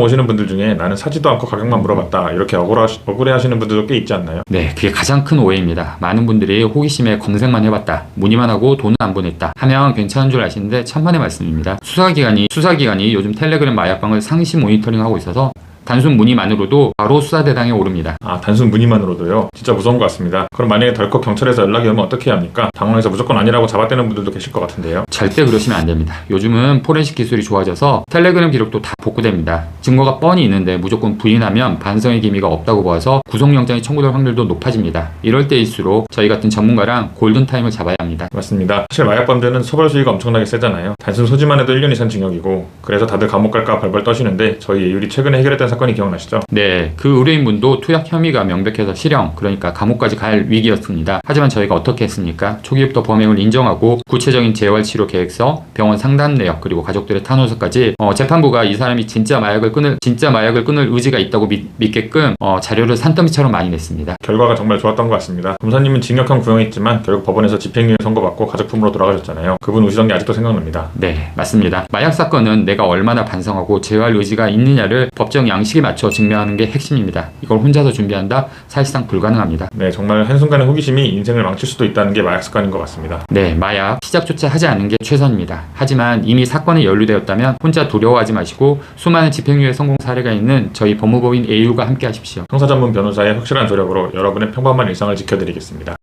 오시는 분들 중에 나는 사지도 않고 가격만 물어봤다 이렇게 억울해하시는 분들도 꽤 있지 않나요? 네, 그게 가장 큰 오해입니다. 많은 분들이 호기심에 검색만 해봤다, 문의만 하고 돈은 안 보냈다 하면 괜찮은 줄 아시는데 천만의 말씀입니다. 수사기관이 요즘 텔레그램 마약방을 상시 모니터링하고 있어서 단순 문의만으로도 바로 수사 대상에 오릅니다. 아, 단순 문의만으로도요? 진짜 무서운 것 같습니다. 그럼 만약에 덜컥 경찰에서 연락이 오면 어떻게 해야 합니까? 당황해서 무조건 아니라고 잡아떼는 분들도 계실 것 같은데요. 절대 그러시면 안 됩니다. 요즘은 포렌식 기술이 좋아져서 텔레그램 기록도 다 복구됩니다. 증거가 뻔히 있는데 무조건 부인하면 반성의 기미가 없다고 보아서 구속영장이 청구될 확률도 높아집니다. 이럴 때일수록 저희 같은 전문가랑 골든타임을 잡아야 합니다. 맞습니다. 사실 마약 범죄는 처벌 수위가 엄청나게 세잖아요. 단순 소지만 해도 1년 이상 징역이고, 그래서 다들 감옥 갈까 벌벌 떠시는데 저희 예율이 최근에 해결했던 사건이 기억나시죠? 네, 그 의뢰인분도 투약 혐의가 명백해서 실형, 그러니까 감옥까지 갈 위기였습니다. 하지만 저희가 어떻게 했습니까? 초기부터 범행을 인정하고 구체적인 재활치료 계획서, 병원 상담 내역, 그리고 가족들의 탄원서까지 재판부가 이 사람이 진짜 마약을 끊을 의지가 있다고 믿게끔 자료를 산더미처럼 많이 냈습니다. 결과가 정말 좋았던 것 같습니다. 검사님은 징역형 구형했지만 결국 법원에서 집행유예 선고받고 가족품으로 돌아가셨잖아요. 그분 우시던 게 아직도 생각납니다. 네, 맞습니다. 마약 사건은 내가 얼마나 반성하고 재활 의지가 있느냐를 법정 양식에 맞춰 증명하는 게 핵심입니다. 이걸 혼자서 준비한다? 사실상 불가능합니다. 네, 정말 한순간의 호기심이 인생을 망칠 수도 있다는 게 마약 습관인 것 같습니다. 네, 마약 시작조차 하지 않는 게 최선입니다. 하지만 이미 사건에 연루되었다면 혼자 두려워하지 마시고 수많은 집행유예 성공 사례가 있는 저희 법무법인 AU가 함께 하십시오. 형사 전문 변호사의 확실한 조력으로 여러분의 평범한 일상을 지켜드리겠습니다.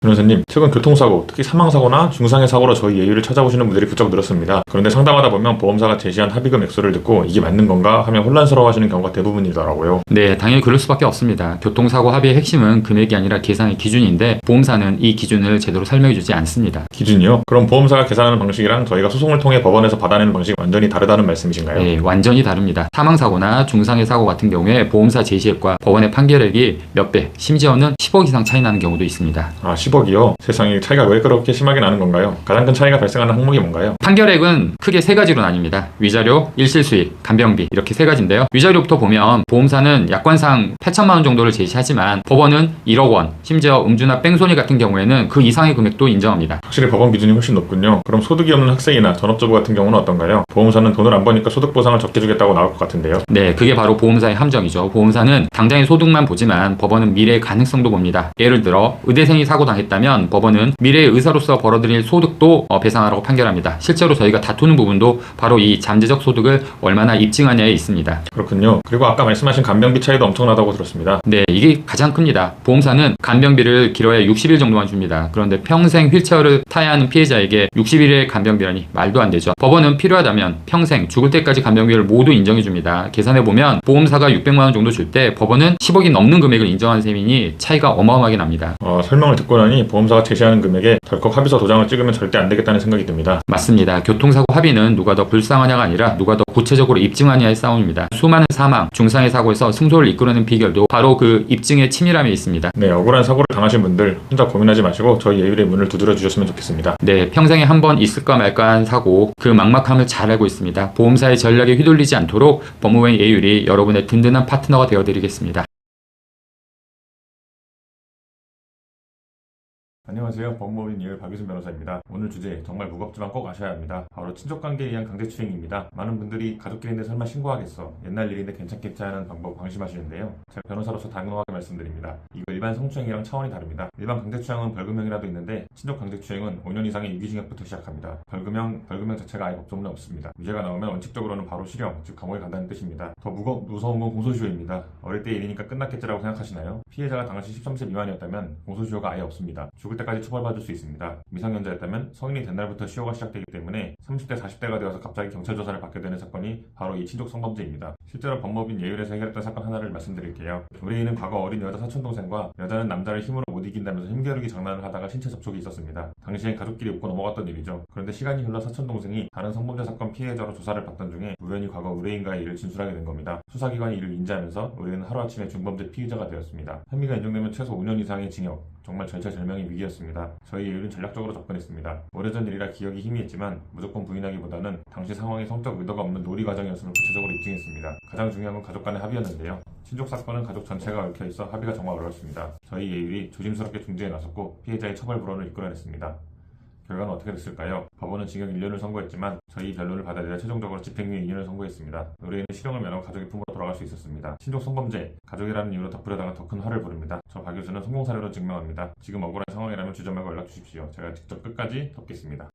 변호사님, 최근 교통사고, 특히 사망사고나 중상해 사고로 저희 예율을 찾아오시는 분들이 부쩍 늘었습니다. 그런데 상담하다 보면 보험사가 제시한 합의금 액수를 듣고 이게 맞는 건가 하며 혼란스러워하시는 경우가 대부분이더라고요. 네, 당연히 그럴 수밖에 없습니다. 교통사고 합의의 핵심은 금액이 아니라 계산의 기준인데 보험사는 이 기준을 제대로 설명해주지 않습니다. 기준이요? 그럼 보험사가 계산하는 방식이랑 저희가 소송을 통해 법원에서 받아내는 방식이 완전히 다르다는 말씀이신가요? 네, 완전히 다릅니다. 사망사고나 중상해 사고 같은 경우에 보험사 제시액과 법원의 판결액이 몇 배, 심지어는 10억 이상 차이 나는 경우도 있습니다. 아, 10억이요? 세상에, 차이가 왜 그렇게 심하게 나는 건가요? 가장 큰 차이가 발생하는 항목이 뭔가요? 판결액은 크게 세 가지로 나뉩니다. 위자료, 일실수익, 간병비 이렇게 세 가지인데요. 위자료부터 보면 보험사는 약관상 8천만 원 정도를 제시하지만 법원은 1억 원, 심지어 음주나 뺑소니 같은 경우에는 그 이상의 금액도 인정합니다. 확실히 법원 기준이 훨씬 높군요. 그럼 소득이 없는 학생이나 전업주부 같은 경우는 어떤가요? 보험사는 돈을 안 버니까 소득 보상을 적게 주겠다고 나올 것 같은데요. 네, 그게 바로 보험사의 함정이죠. 보험사는 당장의 소득만 보지만 법원은 미래의 가능성도 봅니다. 예를 들어 의대생이 사고 당했다면 법원은 미래의 의사로서 벌어들일 소득도 배상하라고 판결합니다. 실제로 저희가 다투는 부분도 바로 이 잠재적 소득을 얼마나 입증하냐에 있습니다. 그렇군요. 그리고 아까 말씀하신 간병비 차이도 엄청나다고 들었습니다. 네, 이게 가장 큽니다. 보험사는 간병비를 길어야 60일 정도만 줍니다. 그런데 평생 휠체어를 타야 하는 피해자에게 60일의 간병비라니 말도 안 되죠. 법원은 필요하다면 평생 죽을 때까지 간병비를 모두 인정해줍니다. 계산해보면 보험사가 600만 원 정도 줄 때 법원은 10억이 넘는 금액을 인정한 셈이니 차이가 어마어마하게 납니다. 설명을 듣고 나니 보험사가 제시하는 금액에 덜컥 합의서 도장을 찍으면 절대 안 되겠다는 생각이 듭니다. 맞습니다. 교통사고 합의는 누가 더 불쌍하냐가 아니라 누가 더 구체적으로 입증하냐의 싸움입니다. 수많은 사망, 중상해 사고에서 승소를 이끌어낸 비결도 바로 그 입증의 치밀함에 있습니다. 네, 억울한 사고를 당하신 분들 혼자 고민하지 마시고 저희 예율의 문을 두드려 주셨으면 좋겠습니다. 네, 평생에 한 번 있을까 말까 한 사고 그 막막함을 잘 알고 있습니다. 보험사의 전략에 휘둘리지 않도록 법무부의 예율이 여러분의 든든한 파트너가 되어드리겠습니다. 안녕하세요. 법무법인 예율 박유순 변호사입니다. 오늘 주제 정말 무겁지만 꼭 아셔야 합니다. 바로 친족관계에 의한 강제추행입니다. 많은 분들이 가족끼리인데 설마 신고하겠어, 옛날 일인데 괜찮겠지 하는 방법 방심하시는데요. 제가 변호사로서 단호하게 말씀드립니다. 이거 일반 성추행이랑 차원이 다릅니다. 일반 강제추행은 벌금형이라도 있는데 친족 강제추행은 5년 이상의 유기징역부터 시작합니다. 벌금형 자체가 아예 법조문에 없습니다. 유죄가 나오면 원칙적으로는 바로 실형, 즉 감옥에 간다는 뜻입니다. 더 무서운 건 공소시효입니다. 어릴 때 일이니까 끝났겠지라고 생각하시나요? 피해자가 당시 13세 미만이었다면 공소시효가 아예 없습니다. 죽을 때까지 처벌받을 수 있습니다. 미성년자였다면 성인이 된 날부터 시효가 시작되기 때문에 30대, 40대가 되어서 갑자기 경찰 조사를 받게 되는 사건이 바로 이 친족 성범죄입니다. 실제로 법무법인 예율에서 해결했던 사건 하나를 말씀드릴게요. 의뢰인은 과거 어린 여자 사촌동생과 여자는 남자를 힘으로 못 이긴다면서 힘겨루기 장난을 하다가 신체 접촉이 있었습니다. 당시엔 가족끼리 웃고 넘어갔던 일이죠. 그런데 시간이 흘러 사촌동생이 다른 성범죄 사건 피해자로 조사를 받던 중에 우연히 과거 의뢰인과의 일을 진술하게 된 겁니다. 수사기관이 이를 인지하면서 의뢰인은 하루아침에 중범죄 피의자가 되었습니다. 혐의가 인정되면 최소 5년 이상의 징역, 정말 절체절명의 위기였습니다. 저희 예율은 전략적으로 접근했습니다. 오래전 일이라 기억이 희미했지만 무조건 부인하기보다는 당시 상황에 성적 의도가 없는 놀이 과정이었음을 구체적으로 입증했습니다. 가장 중요한 건 가족 간의 합의였는데요. 친족 사건은 가족 전체가 얽혀 있어 합의가 정말 어렵습니다. 저희 예율이 조심스럽게 중재에 나섰고 피해자의 처벌 불원을 이끌어냈습니다. 결과는 어떻게 됐을까요? 법원은 징역 1년을 선고했지만 저희 변론을 받아들여 최종적으로 집행유예 2년을 선고했습니다. 의뢰인은 실형을 면하고 가족의 품으로 돌아갈 수 있었습니다. 친족 성범죄, 가족이라는 이유로 덮으려다가 더 큰 화를 부릅니다. 저 박 교수는 성공 사례로 증명합니다. 지금 억울한 상황이라면 주저 말고 연락 주십시오. 제가 직접 끝까지 덮겠습니다.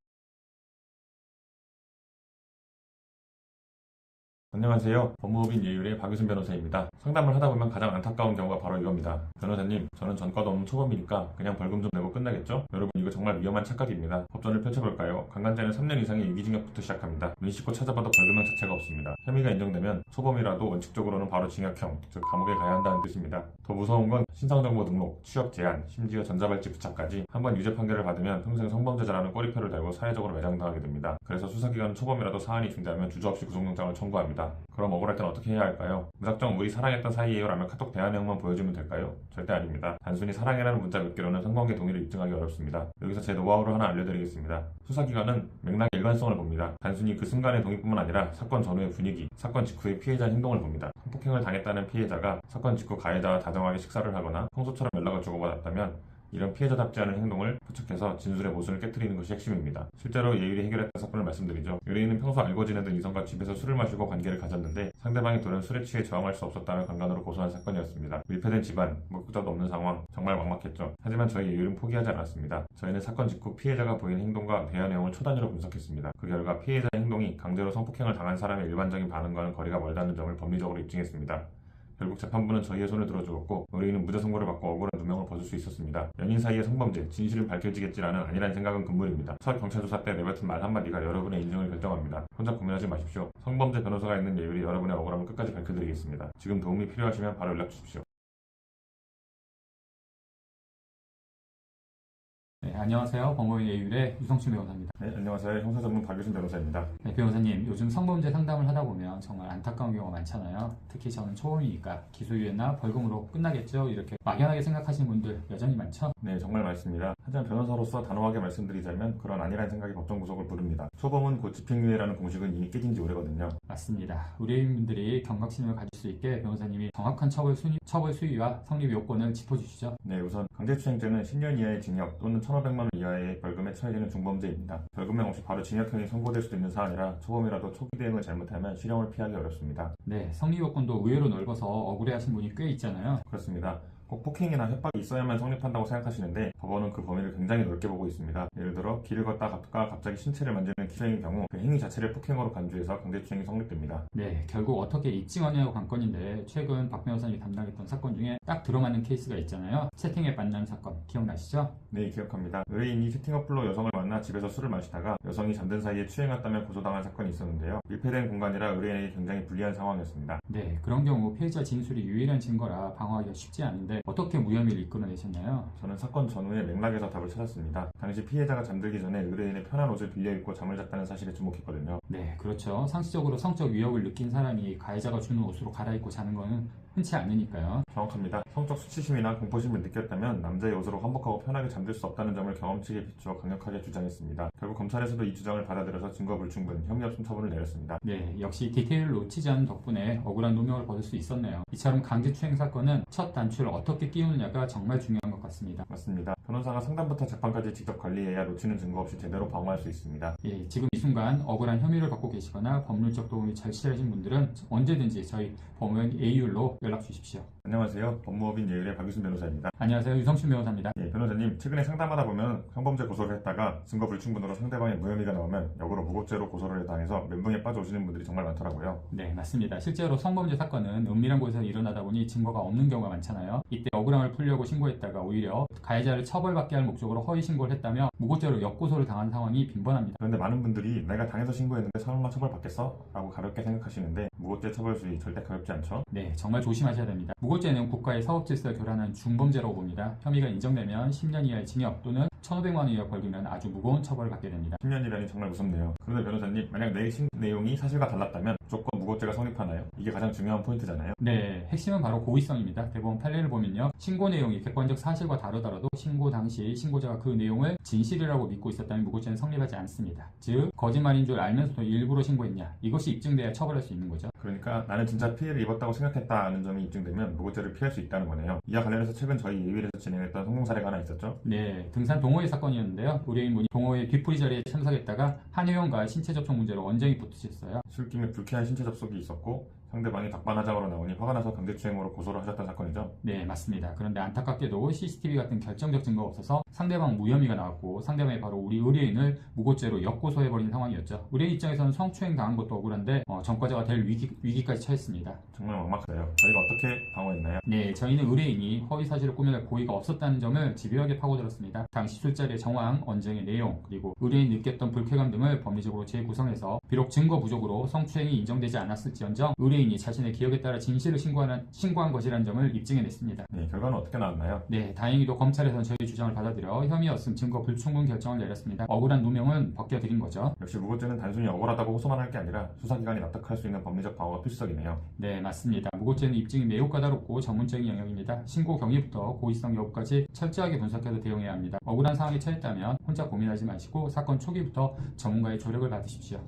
안녕하세요. 법무법인 예율의 박유순 변호사입니다. 상담을 하다 보면 가장 안타까운 경우가 바로 이겁니다. 변호사님, 저는 전과도 없는 초범이니까 그냥 벌금 좀 내고 끝나겠죠? 여러분, 이거 정말 위험한 착각입니다. 법전을 펼쳐볼까요? 강간죄는 3년 이상의 유기징역부터 시작합니다. 눈 씻고 찾아봐도 벌금형 자체가 없습니다. 혐의가 인정되면 초범이라도 원칙적으로는 바로 징역형, 즉 감옥에 가야 한다는 뜻입니다. 더 무서운 건 신상정보 등록, 취업 제한, 심지어 전자발찌 부착까지 한번 유죄 판결을 받으면 평생 성범죄자라는 꼬리표를 달고 사회적으로 매장당하게 됩니다. 그래서 수사기관은 초범이라도 사안이 중대하면 주저없이 구속영장을 청구합니다. 그럼 억울할 땐 어떻게 해야 할까요? 무작정 우리 사랑했던 사이예요 라며 카톡 대화 내용만 보여주면 될까요? 절대 아닙니다. 단순히 사랑해라는 문자 몇 개로는 성관계 동의를 입증하기 어렵습니다. 여기서 제 노하우를 하나 알려드리겠습니다. 수사기관은 맥락의 일관성을 봅니다. 단순히 그 순간의 동의뿐만 아니라 사건 전후의 분위기, 사건 직후의 피해자 행동을 봅니다. 성폭행을 당했다는 피해자가 사건 직후 가해자와 다정하게 식사를 하거나 평소처럼 연락을 주고받았다면 이런 피해자답지 않은 행동을 포착해서 진술의 모순을 깨트리는 것이 핵심입니다. 실제로 예율이 해결했던 사건을 말씀드리죠. 의뢰인은 평소 알고 지내던 이성과 집에서 술을 마시고 관계를 가졌는데 상대방이 돌연 술에 취해 저항할 수 없었다며 강간으로 고소한 사건이었습니다. 밀폐된 집안, 목격자도 없는 상황, 정말 막막했죠. 하지만 저희 예율은 포기하지 않았습니다. 저희는 사건 직후 피해자가 보인 행동과 대화 내용을 초단위로 분석했습니다. 그 결과 피해자의 행동이 강제로 성폭행을 당한 사람의 일반적인 반응과는 거리가 멀다는 점을 법리적으로 입증했습니다. 결국 재판부는 저희의 손을 들어주었고 의뢰인은 무죄 선고를 받고 억울한 누명을 벗을 수 있었습니다. 연인 사이의 성범죄, 진실은 밝혀지겠지라는 아니란 생각은 금물입니다. 첫 경찰 조사 때 내뱉은 말 한마디가 여러분의 인생을 결정합니다. 혼자 고민하지 마십시오. 성범죄 변호사가 있는 예율이 여러분의 억울함을 끝까지 밝혀드리겠습니다. 지금 도움이 필요하시면 바로 연락 주십시오. 네, 안녕하세요. 법무법인 예율의 유성춘 변호사입니다. 네, 안녕하세요. 형사 전문 박유순 변호사입니다. 네, 변호사님, 요즘 성범죄 상담을 하다 보면 정말 안타까운 경우가 많잖아요. 특히 저는 초범이니까 기소유예나 벌금으로 끝나겠죠? 이렇게 막연하게 생각하시는 분들 여전히 많죠? 네, 정말 많습니다. 하지만 변호사로서 단호하게 말씀드리자면 그런 아니라는 생각이 법정 구속을 부릅니다. 초범은 곧 집행유예라는 공식은 이미 깨진 지 오래거든요. 맞습니다. 의뢰인분들이 경각심을 가질 수 있게 변호사님이 정확한 처벌 수위와 성립 요건을 짚어주시죠. 네, 우선 강제추행죄는 10년 이하의 징역 또는 1,500만 원 이하의 벌금에 처해지는 중범죄입니다. 벌금형 없이 바로 징역형이 선고될 수도 있는 사안이라 초범이라도 초기 대응을 잘못하면 실형을 피하기 어렵습니다. 네, 성립 요건도 의외로 넓어서 억울해하신 분이 꽤 있잖아요. 그렇습니다. 꼭 폭행이나 협박이 있어야만 성립한다고 생각하시는데 법원은 그 범위를 굉장히 넓게 보고 있습니다. 예를 들어 길을 걷다가 갑자기 신체를 만지는 추행의 경우 그 행위 자체를 폭행으로 간주해서 강제추행이 성립됩니다. 네, 결국 어떻게 입증하냐고 관건인데 최근 박 변호사님이 담당했던 사건 중에 딱 들어맞는 케이스가 있잖아요. 채팅앱 만남 사건 기억나시죠? 네, 기억합니다. 의뢰인이 채팅 어플로 여성을 만나 집에서 술을 마시다가 여성이 잠든 사이에 추행했다며 고소당한 사건이 있었는데요. 밀폐된 공간이라 의뢰인에게 굉장히 불리한 상황이었습니다. 네, 그런 경우 피해자 진술이 유일한 증거라 방어하기가 쉽지 않은데 어떻게 무혐의를 이끌어내셨나요? 저는 사건 전후의 맥락에서 답을 찾았습니다. 당시 피해자가 잠들기 전에 의뢰인의 편한 옷을 빌려 입고 잠을 잤다는 사실에 주목했거든요. 네, 그렇죠. 상시적으로 성적 위협을 느낀 사람이 가해자가 주는 옷으로 갈아입고 자는 거는 흔치 않으니까요. 정확합니다. 성적 수치심이나 공포심을 느꼈다면 남자의 옷으로 환복하고 편하게 잠들 수 없다는 점을 경험치에 비추어 강력하게 주장했습니다. 결국 검찰에서도 이 주장을 받아들여서 증거 불충분, 혐의 없음 처분을 내렸습니다. 네, 역시 디테일을 놓치지 않은 덕분에 억울한 누명을 벗을 수 있었네요. 이처럼 강제추행 사건은 첫 단추를 어떻게 끼우느냐가 정말 중요한 것 같습니다. 맞습니다. 변호사가 상담부터 재판까지 직접 관리해야 놓치는 증거 없이 제대로 방어할 수 있습니다. 예, 지금 이 순간 억울한 혐의를 갖고 계시거나 법률적 도움이 절실하신 분들은 언제든지 저희 법무원 예율로 연락 주십시오. 안녕하세요. 법무법인 예율의 박유순 변호사입니다. 안녕하세요. 유성춘 변호사입니다. 예, 변호사님, 최근에 상담하다 보면 성범죄 고소를 했다가 증거 불충분으로 상대방의 무혐의가 나오면 역으로 무고죄로 고소를 당해서 멘붕에 빠져 오시는 분들이 정말 많더라고요. 네, 맞습니다. 실제로 성범죄 사건은 은밀한 곳에서 일어나다 보니 증거가 없는 경우가 많잖아요. 이때 억울함을 풀려고 신고했다가 오히려 가해자를 처벌받게 할 목적으로 허위 신고를 했다며 무고죄로 역고소를 당한 상황이 빈번합니다. 그런데 많은 분들이 내가 당해서 신고했는데 설마 처벌받겠어? 라고 가볍게 생각하시는데 무고죄 처벌 수위 절대 가볍지 않죠? 네, 정말 조심하셔야 됩니다. 무고죄는 국가의 사법 질서를 교란한 중범죄라고 봅니다. 혐의가 인정되면 10년 이하의 징역 또는 1,500만 원 이하 벌금이면 아주 무거운 처벌을 받게 됩니다. 10년이라니 정말 무섭네요. 그런데 변호사님, 만약 내 내용이 사실과 달랐다면 무조건 무고죄가 성립하나요? 이게 가장 중요한 포인트잖아요. 네, 핵심은 바로 고의성입니다. 대법원 판례를 보면요. 신고 내용이 객관적 사실과 다르더라도 신고 당시 신고자가 그 내용을 진실이라고 믿고 있었다면 무고죄는 성립하지 않습니다. 즉, 거짓말인 줄 알면서도 일부러 신고했냐. 이것이 입증돼야 처벌할 수 있는 거죠. 그러니까 나는 진짜 피해를 입었다고 생각했다는 점이 입증되면 무고죄를 피할 수 있다는 거네요. 이와 관련해서 최근 저희 예wil에서 진행했던 성공 사례가 하나 있었죠. 네, 등산 동호회 사건이었는데요. 의뢰인분이 동호회 뒤풀이 자리에 참석했다가 한 회원과의 신체 접촉 문제로 원정이 붙으셨어요. 술김에 불쾌한 신체 접촉이 있었고 상대방이 닭반하장으로 나오니 화가 나서 강제추행으로 고소를 하셨던 사건이죠. 네, 맞습니다. 그런데 안타깝게도 CCTV 같은 결정적 증거가 없어서 상대방 무혐의가 나왔고 상대방이 바로 우리 의뢰인을 무고죄로 역고소해버린 상황이었죠. 의뢰인 입장에서는 성추행 당한 것도 억울한데 전과자가 될 위기까지 처했습니다. 정말 막막하네요. 저희가 어떻게 방어했나요? 네, 저희는 의뢰인이 허위 사실을 꾸며낼 고의가 없었다는 점을 집요하게 파고들었습니다. 당시 술자리의 정황, 언쟁의 내용, 그리고 의뢰인이 느꼈던 불쾌감 등을 법리적으로 재구성해서 비록 증거 부족으로 성추행이 인정되지 않았을지언정 의뢰인이 자신의 기억에 따라 진실을 신고한 것이라는 점을 입증해냈습니다. 네, 결과는 어떻게 나왔나요? 네, 다행히도 검찰에서는 저희 주장을 받아들여 혐의 없음 증거 불충분 결정을 내렸습니다. 억울한 누명은 벗겨드린 거죠. 역시 무고죄는 단순히 억울하다고 호소만 할 게 아니라 수사기관이 납득할 수 있는 법리적 방어가 필수적이네요. 네, 맞습니다. 무고죄는 입증이 매우 까다롭고 전문적인 영역입니다. 신고 경위부터 고의성 여부까지 철저하게 분석해서 대응해야 합니다. 억울한 상황에 처했다면 혼자 고민하지 마시고 사건 초기부터 전문가의 조력을 받으십시오.